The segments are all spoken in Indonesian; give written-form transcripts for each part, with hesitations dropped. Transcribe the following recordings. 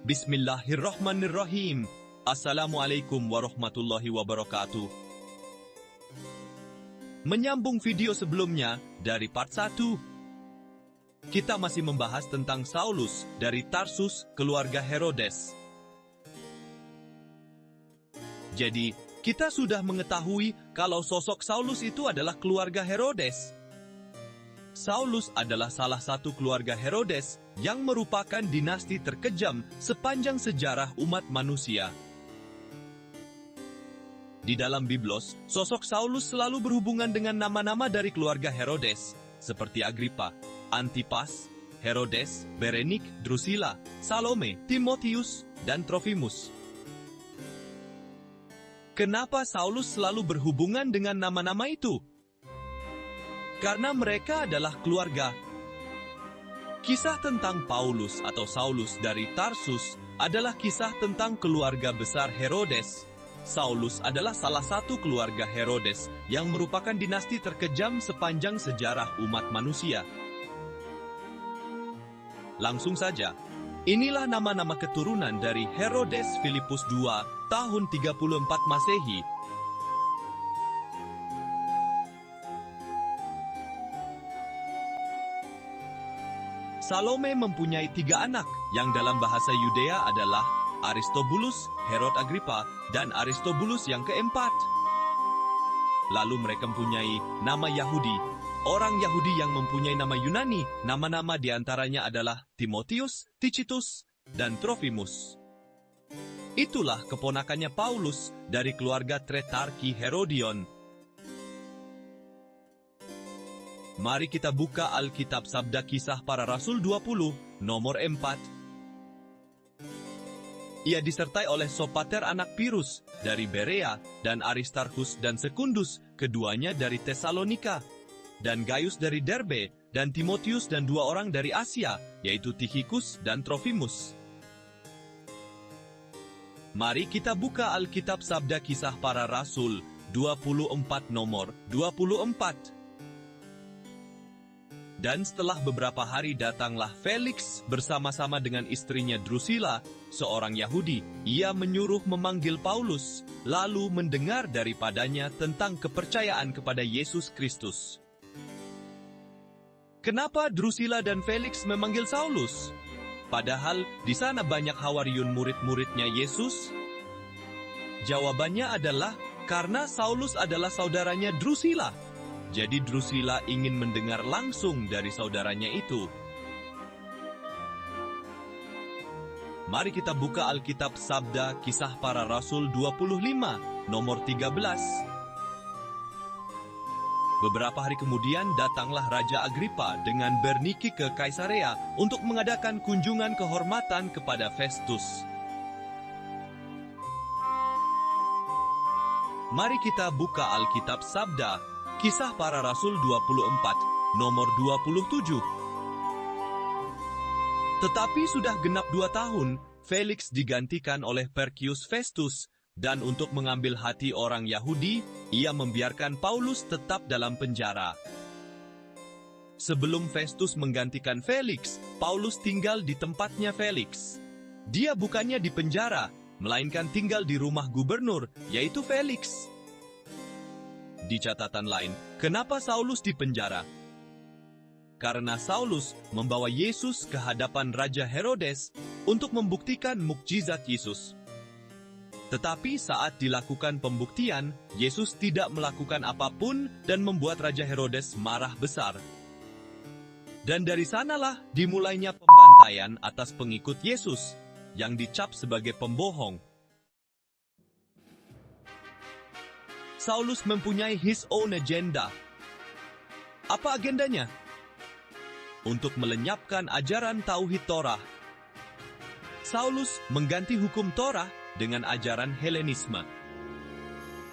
Bismillahirrahmanirrahim. Assalamualaikum warahmatullahi wabarakatuh. Menyambung video sebelumnya dari part 1. Kita masih membahas tentang Saulus dari Tarsus, keluarga Herodes. Jadi, kita sudah mengetahui kalau sosok Saulus itu adalah keluarga Herodes. Saulus adalah salah satu keluarga Herodes yang merupakan dinasti terkejam sepanjang sejarah umat manusia. Di dalam Biblos, sosok Saulus selalu berhubungan dengan nama-nama dari keluarga Herodes, seperti Agripa, Antipas, Herodes, Berenik, Drusilla, Salome, Timotius, dan Trofimus. Kenapa Saulus selalu berhubungan dengan nama-nama itu? Karena mereka adalah keluarga. Kisah tentang Paulus atau Saulus dari Tarsus adalah kisah tentang keluarga besar Herodes. Saulus adalah salah satu keluarga Herodes yang merupakan dinasti terkejam sepanjang sejarah umat manusia. Langsung saja, inilah nama-nama keturunan dari Herodes Filipus II tahun 34 Masehi. Salome mempunyai 3 anak, yang dalam bahasa Yudea adalah Aristobulus, Herod Agrippa, dan Aristobulus yang keempat. Lalu mereka mempunyai nama Yahudi, orang Yahudi yang mempunyai nama Yunani. Nama-nama diantaranya adalah Timotius, Tychicus, dan Trofimus. Itulah keponakannya Paulus dari keluarga Tretarki Herodion. Mari kita buka Alkitab Sabda Kisah Para Rasul 20, nomor 4. Ia disertai oleh Sopater anak Pirus dari Berea, dan Aristarchus dan Sekundus, keduanya dari Tesalonika, dan Gaius dari Derbe, dan Timotius dan 2 orang dari Asia, yaitu Tychicus dan Trofimus. Mari kita buka Alkitab Sabda Kisah Para Rasul 24 nomor 24. Dan setelah beberapa hari datanglah Felix bersama-sama dengan istrinya Drusilla, seorang Yahudi. Ia menyuruh memanggil Paulus, lalu mendengar daripadanya tentang kepercayaan kepada Yesus Kristus. Kenapa Drusilla dan Felix memanggil Saulus? Padahal di sana banyak Hawariun murid-muridnya Yesus. Jawabannya adalah karena Saulus adalah saudaranya Drusilla. Jadi Drusilla ingin mendengar langsung dari saudaranya itu. Mari kita buka Alkitab Sabda Kisah Para Rasul 25, nomor 13. Beberapa hari kemudian datanglah Raja Agrippa dengan Bernike ke Kaisarea untuk mengadakan kunjungan kehormatan kepada Festus. Mari kita buka Alkitab Sabda Kisah Para Rasul 24, nomor 27. Tetapi sudah genap 2 tahun, Felix digantikan oleh Perkius Festus, dan untuk mengambil hati orang Yahudi, ia membiarkan Paulus tetap dalam penjara. Sebelum Festus menggantikan Felix, Paulus tinggal di tempatnya Felix. Dia bukannya di penjara, melainkan tinggal di rumah gubernur, yaitu Felix. Di catatan lain, kenapa Saulus dipenjara? Karena Saulus membawa Yesus ke hadapan Raja Herodes untuk membuktikan mukjizat Yesus. Tetapi saat dilakukan pembuktian, Yesus tidak melakukan apapun dan membuat Raja Herodes marah besar. Dan dari sanalah dimulainya pembantaian atas pengikut Yesus, yang dicap sebagai pembohong. Saulus mempunyai his own agenda. Apa agendanya? Untuk melenyapkan ajaran Tauhid Torah. Saulus mengganti hukum Torah dengan ajaran Helenisme.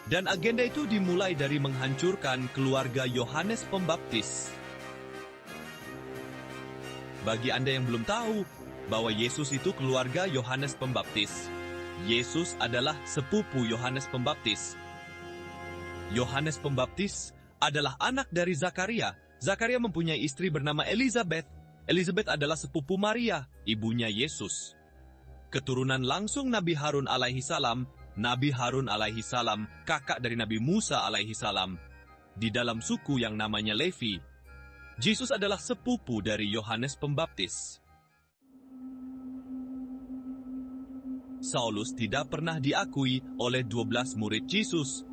Dan agenda itu dimulai dari menghancurkan keluarga Yohanes Pembaptis. Bagi Anda yang belum tahu bahwa Yesus itu keluarga Yohanes Pembaptis, Yesus adalah sepupu Yohanes Pembaptis. Yohanes Pembaptis adalah anak dari Zakaria. Zakaria mempunyai istri bernama Elizabeth. Elizabeth adalah sepupu Maria, ibunya Yesus. keturunan langsung Nabi Harun alaihi salam. Nabi Harun alaihi salam, kakak dari Nabi Musa alaihi salam, di dalam suku yang namanya Levi. Yesus adalah sepupu dari Yohanes Pembaptis. Saulus tidak pernah diakui oleh 12 murid Yesus.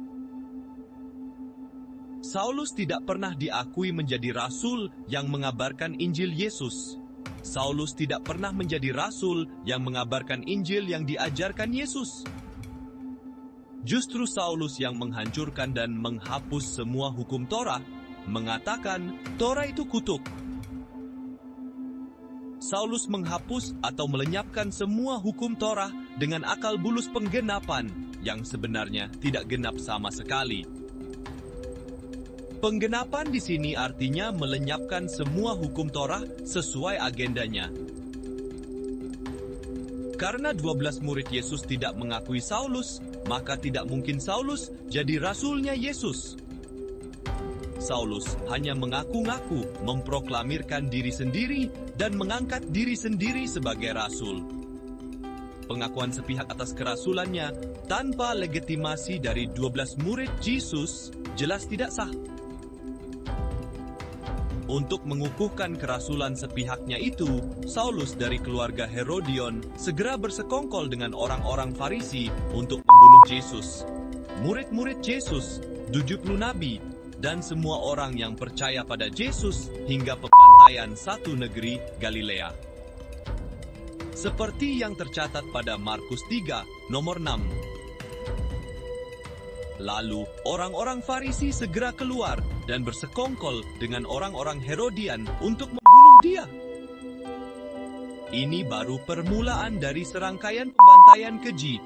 Saulus tidak pernah diakui menjadi rasul yang mengabarkan Injil Yesus. Saulus tidak pernah menjadi rasul yang mengabarkan Injil yang diajarkan Yesus. Justru Saulus yang menghancurkan dan menghapus semua hukum Torah, mengatakan Torah itu kutuk. Saulus menghapus atau melenyapkan semua hukum Torah dengan akal bulus penggenapan yang sebenarnya tidak genap sama sekali. Penggenapan di sini artinya melenyapkan semua hukum Torah sesuai agendanya. Karena 12 murid Yesus tidak mengakui Saulus, maka tidak mungkin Saulus jadi rasulnya Yesus. Saulus hanya mengaku-ngaku, memproklamirkan diri sendiri, dan mengangkat diri sendiri sebagai rasul. Pengakuan sepihak atas kerasulannya tanpa legitimasi dari 12 murid Yesus jelas tidak sah. Untuk mengukuhkan kerasulan sepihaknya itu, Saulus dari keluarga Herodion segera bersekongkol dengan orang-orang Farisi untuk membunuh Yesus. Murid-murid Yesus, 70 nabi, dan semua orang yang percaya pada Yesus hingga pembantaian satu negeri Galilea. Seperti yang tercatat pada Markus 3, nomor 6. Lalu, orang-orang Farisi segera keluar dan bersekongkol dengan orang-orang Herodian untuk membunuh dia. Ini baru permulaan dari serangkaian pembantaian keji.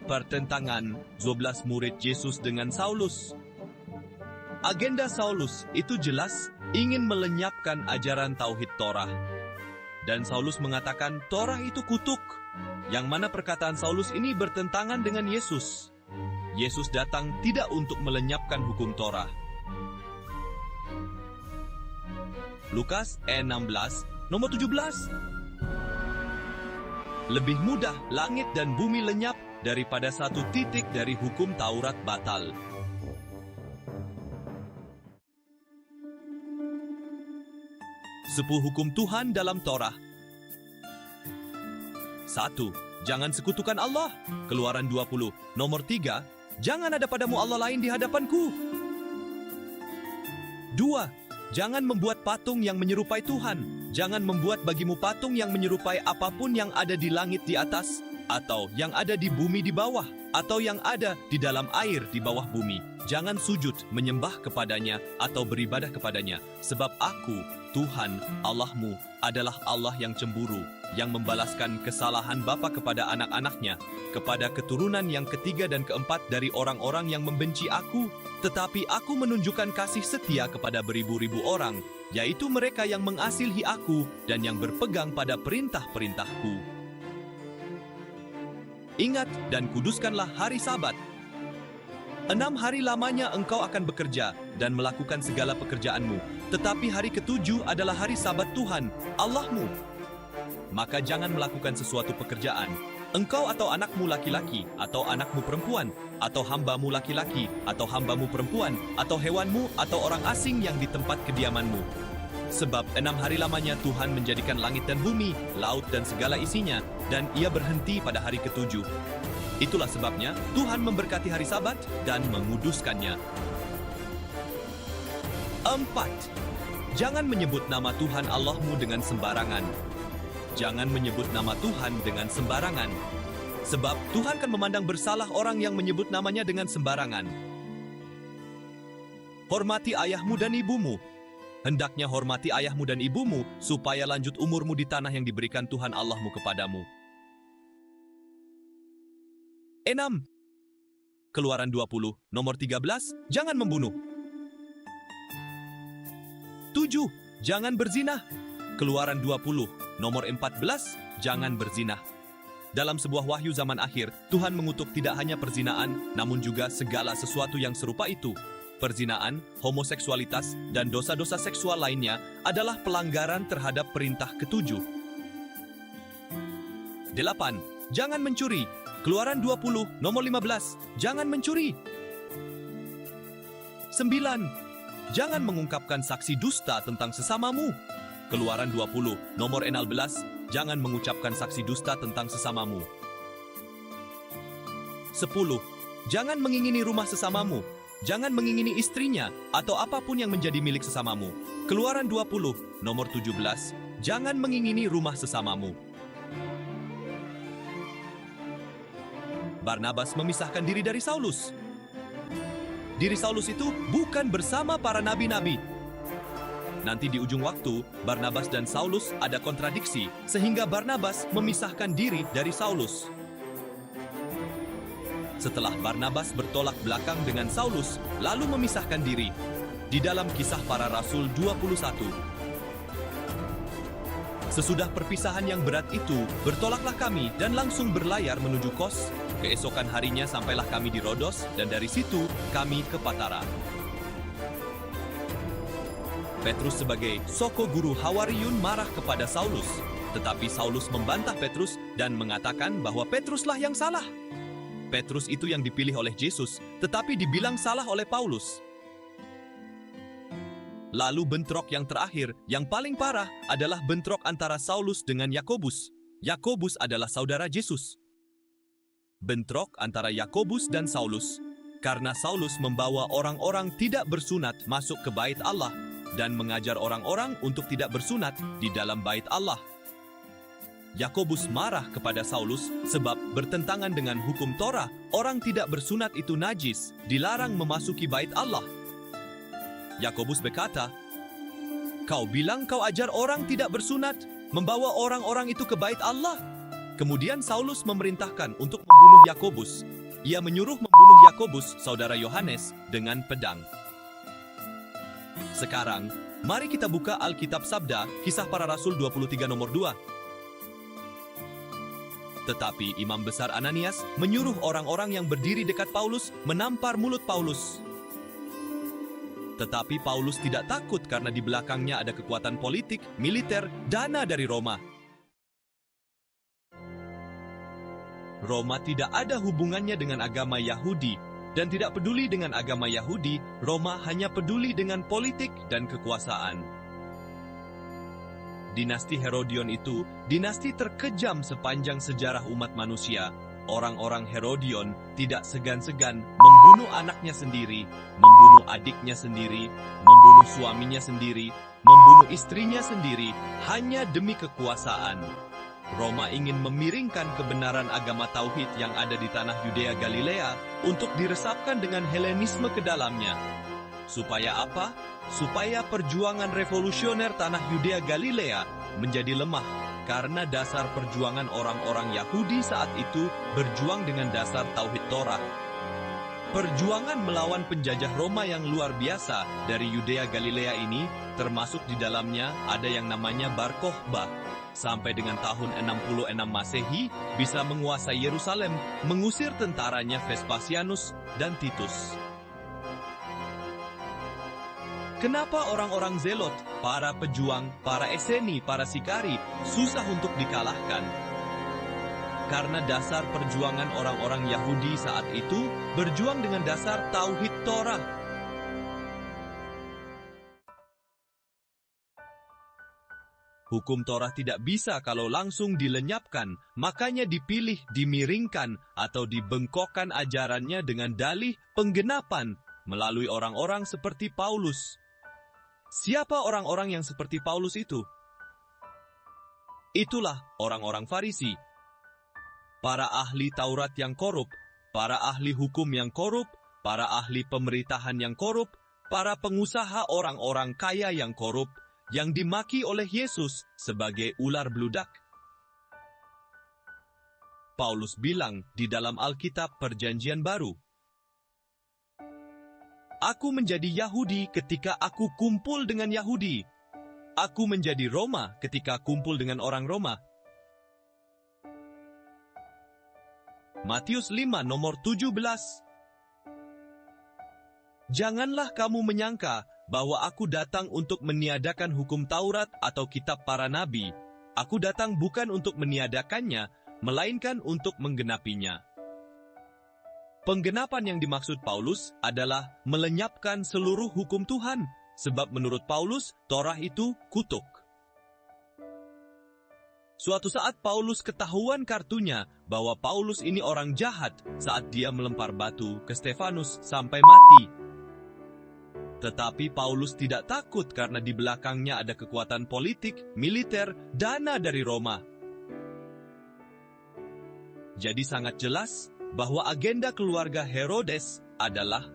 Pertentangan 12 murid Yesus dengan Saulus. Agenda Saulus itu jelas ingin melenyapkan ajaran Tauhid Torah. Dan Saulus mengatakan Torah itu kutuk, yang mana perkataan Saulus ini bertentangan dengan Yesus. Yesus datang tidak untuk melenyapkan hukum Torah. Lukas 16, nomor 17. Lebih mudah langit dan bumi lenyap daripada satu titik dari hukum Taurat batal. Sepuluh hukum Tuhan dalam Torah. 1. Jangan sekutukan Allah. Keluaran 20. Nomor 3. Jangan ada padamu Allah lain di hadapanku. 2. Jangan membuat patung yang menyerupai Tuhan. Jangan membuat bagimu patung yang menyerupai apapun yang ada di langit di atas, atau yang ada di bumi di bawah, atau yang ada di dalam air di bawah bumi. Jangan sujud, menyembah kepadanya, atau beribadah kepadanya. Sebab aku, Tuhan, Allahmu, adalah Allah yang cemburu, yang membalaskan kesalahan bapa kepada anak-anaknya, kepada keturunan yang ketiga dan keempat dari orang-orang yang membenci aku. Tetapi aku menunjukkan kasih setia kepada beribu-ribu orang, yaitu mereka yang mengasihi aku dan yang berpegang pada perintah-perintahku. Ingat dan kuduskanlah hari Sabat. 6 hari lamanya engkau akan bekerja dan melakukan segala pekerjaanmu. Tetapi hari ketujuh adalah hari Sabat Tuhan, Allahmu. Maka jangan melakukan sesuatu pekerjaan. Engkau atau anakmu laki-laki, atau anakmu perempuan, atau hambamu laki-laki, atau hambamu perempuan, atau hewanmu, atau orang asing yang di tempat kediamanmu. Sebab 6 hari lamanya Tuhan menjadikan langit dan bumi, laut dan segala isinya, dan ia berhenti pada hari ketujuh. Itulah sebabnya Tuhan memberkati hari Sabat dan menguduskannya. 4. Jangan menyebut nama Tuhan Allahmu dengan sembarangan. Jangan menyebut nama Tuhan dengan sembarangan. Sebab Tuhan akan memandang bersalah orang yang menyebut namanya dengan sembarangan. Hormati ayahmu dan ibumu. Hendaknya hormati ayahmu dan ibumu, supaya lanjut umurmu di tanah yang diberikan Tuhan Allahmu kepadamu. 6. Keluaran 20, nomor 13, jangan membunuh. 7. Jangan berzina. Keluaran 20, nomor 14, jangan berzina. Dalam sebuah wahyu zaman akhir, Tuhan mengutuk tidak hanya perzinaan, namun juga segala sesuatu yang serupa itu. perzinaan, homoseksualitas, dan dosa-dosa seksual lainnya adalah pelanggaran terhadap perintah ketujuh. 8. Jangan mencuri. Keluaran 20, nomor 15. Jangan mencuri. 9. Jangan mengungkapkan saksi dusta tentang sesamamu. Keluaran 20, nomor 16. Jangan mengucapkan saksi dusta tentang sesamamu. 10. Jangan mengingini rumah sesamamu. Jangan mengingini istrinya atau apapun yang menjadi milik sesamamu. Keluaran 20, nomor 17. Jangan mengingini rumah sesamamu. Barnabas memisahkan diri dari Saulus. Diri Saulus itu bukan bersama para nabi-nabi. Nanti di ujung waktu, Barnabas dan Saulus ada kontradiksi, sehingga Barnabas memisahkan diri dari Saulus. Setelah Barnabas bertolak belakang dengan Saulus, lalu memisahkan diri. Di dalam Kisah Para Rasul 21. Sesudah perpisahan yang berat itu, bertolaklah kami dan langsung berlayar menuju Kos. Keesokan harinya sampailah kami di Rodos, dan dari situ kami ke Patara. Petrus sebagai soko guru Hawariyun marah kepada Saulus. Tetapi Saulus membantah Petrus dan mengatakan bahwa Petruslah yang salah. Petrus itu yang dipilih oleh Yesus, tetapi dibilang salah oleh Paulus. Lalu bentrok yang terakhir, yang paling parah, adalah bentrok antara Saulus dengan Yakobus. Yakobus adalah saudara Yesus. Bentrok antara Yakobus dan Saulus, karena Saulus membawa orang-orang tidak bersunat masuk ke bait Allah, dan mengajar orang-orang untuk tidak bersunat di dalam bait Allah. Yakobus marah kepada Saulus sebab bertentangan dengan hukum Torah, orang tidak bersunat itu najis, dilarang memasuki bait Allah. Yakobus berkata, "Kau bilang kau ajar orang tidak bersunat, membawa orang-orang itu ke bait Allah." Kemudian Saulus memerintahkan untuk membunuh Yakobus. Ia menyuruh membunuh Yakobus, saudara Yohanes, dengan pedang. Sekarang, mari kita buka Alkitab Sabda, Kisah Para Rasul 23 nomor 2. Tetapi Imam Besar Ananias menyuruh orang-orang yang berdiri dekat Paulus menampar mulut Paulus. Tetapi Paulus tidak takut karena di belakangnya ada kekuatan politik, militer, dana dari Roma. Roma tidak ada hubungannya dengan agama Yahudi, dan tidak peduli dengan agama Yahudi, Roma hanya peduli dengan politik dan kekuasaan. Dinasti Herodion itu dinasti terkejam sepanjang sejarah umat manusia. Orang-orang Herodion tidak segan-segan membunuh anaknya sendiri, membunuh adiknya sendiri, membunuh suaminya sendiri, membunuh istrinya sendiri, hanya demi kekuasaan. Roma ingin memiringkan kebenaran agama Tauhid yang ada di tanah Yudea Galilea untuk diresapkan dengan Helenisme ke dalamnya. Supaya apa? Supaya perjuangan revolusioner tanah Yudea Galilea menjadi lemah, karena dasar perjuangan orang-orang Yahudi saat itu berjuang dengan dasar Tauhid Torah. Perjuangan melawan penjajah Roma yang luar biasa dari Yudea Galilea ini, termasuk di dalamnya ada yang namanya Bar Kokhba. Sampai dengan tahun 66 Masehi, bisa menguasai Yerusalem, mengusir tentaranya Vespasianus dan Titus. Kenapa orang-orang Zelot, para pejuang, para eseni, para sikari, susah untuk dikalahkan? Karena dasar perjuangan orang-orang Yahudi saat itu berjuang dengan dasar Tauhid Torah. Hukum Torah tidak bisa kalau langsung dilenyapkan, makanya dipilih, dimiringkan, atau dibengkokkan ajarannya dengan dalih penggenapan melalui orang-orang seperti Paulus. Siapa orang-orang yang seperti Paulus itu? Itulah orang-orang Farisi, para ahli Taurat yang korup, para ahli hukum yang korup, para ahli pemerintahan yang korup, para pengusaha orang-orang kaya yang korup, yang dimaki oleh Yesus sebagai ular beludak. Paulus bilang di dalam Alkitab Perjanjian Baru, "Aku menjadi Yahudi ketika aku kumpul dengan Yahudi. Aku menjadi Roma ketika kumpul dengan orang Roma." Matius 5 nomor 17. Janganlah kamu menyangka bahwa aku datang untuk meniadakan hukum Taurat atau kitab para nabi. Aku datang bukan untuk meniadakannya, melainkan untuk menggenapinya. Penggenapan yang dimaksud Paulus adalah melenyapkan seluruh hukum Tuhan, sebab menurut Paulus, Torah itu kutuk. Suatu saat Paulus ketahuan kartunya bahwa Paulus ini orang jahat saat dia melempar batu ke Stefanus sampai mati. Tetapi Paulus tidak takut karena di belakangnya ada kekuatan politik, militer, dana dari Roma. Jadi sangat jelas bahwa agenda keluarga Herodes adalah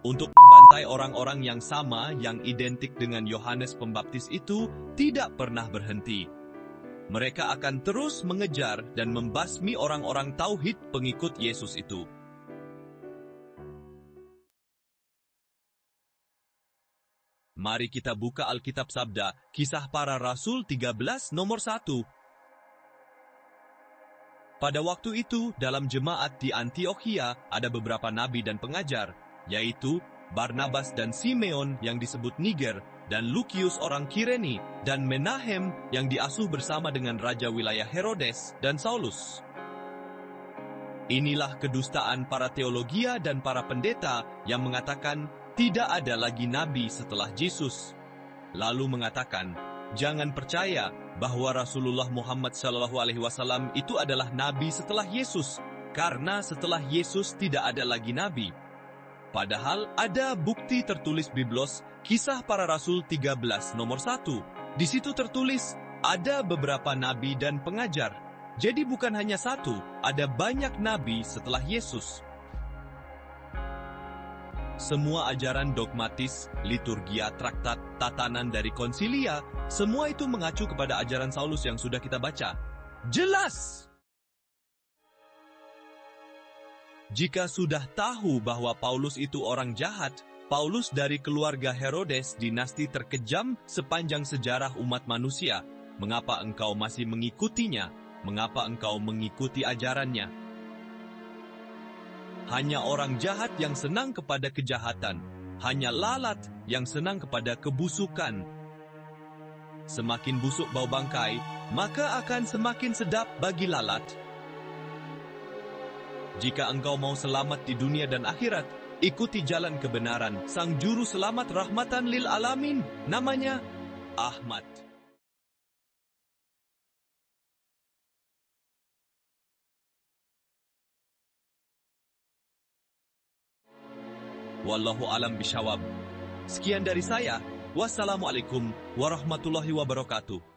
untuk membantai orang-orang yang sama yang identik dengan Yohanes Pembaptis itu tidak pernah berhenti. Mereka akan terus mengejar dan membasmi orang-orang tauhid pengikut Yesus itu. Mari kita buka Alkitab Sabda, Kisah Para Rasul 13 nomor 1. Pada waktu itu, dalam jemaat di Antiokhia ada beberapa nabi dan pengajar, yaitu Barnabas dan Simeon yang disebut Niger, dan Lukius orang Kireni, dan Menahem yang diasuh bersama dengan raja wilayah Herodes dan Saulus. Inilah kedustaan para teologia dan para pendeta yang mengatakan tidak ada lagi nabi setelah Yesus. Lalu mengatakan, jangan percaya bahwa Rasulullah Muhammad SAW itu adalah nabi setelah Yesus, karena setelah Yesus tidak ada lagi nabi. Padahal ada bukti tertulis Biblos, Kisah Para Rasul 13 nomor 1. Di situ tertulis, ada beberapa nabi dan pengajar. Jadi bukan hanya satu, ada banyak nabi setelah Yesus. Semua ajaran dogmatis, liturgia, traktat, tatanan dari konsilia, semua itu mengacu kepada ajaran Saulus yang sudah kita baca. Jelas! Jika sudah tahu bahwa Paulus itu orang jahat, Paulus dari keluarga Herodes, dinasti terkejam sepanjang sejarah umat manusia, mengapa engkau masih mengikutinya? Mengapa engkau mengikuti ajarannya? Hanya orang jahat yang senang kepada kejahatan, hanya lalat yang senang kepada kebusukan. Semakin busuk bau bangkai, maka akan semakin sedap bagi lalat. Jika engkau mau selamat di dunia dan akhirat, ikuti jalan kebenaran. Sang Juru Selamat rahmatan lil alamin, namanya Ahmad. Wallahu alam bisyawab. Sekian dari saya. Wassalamualaikum warahmatullahi wabarakatuh.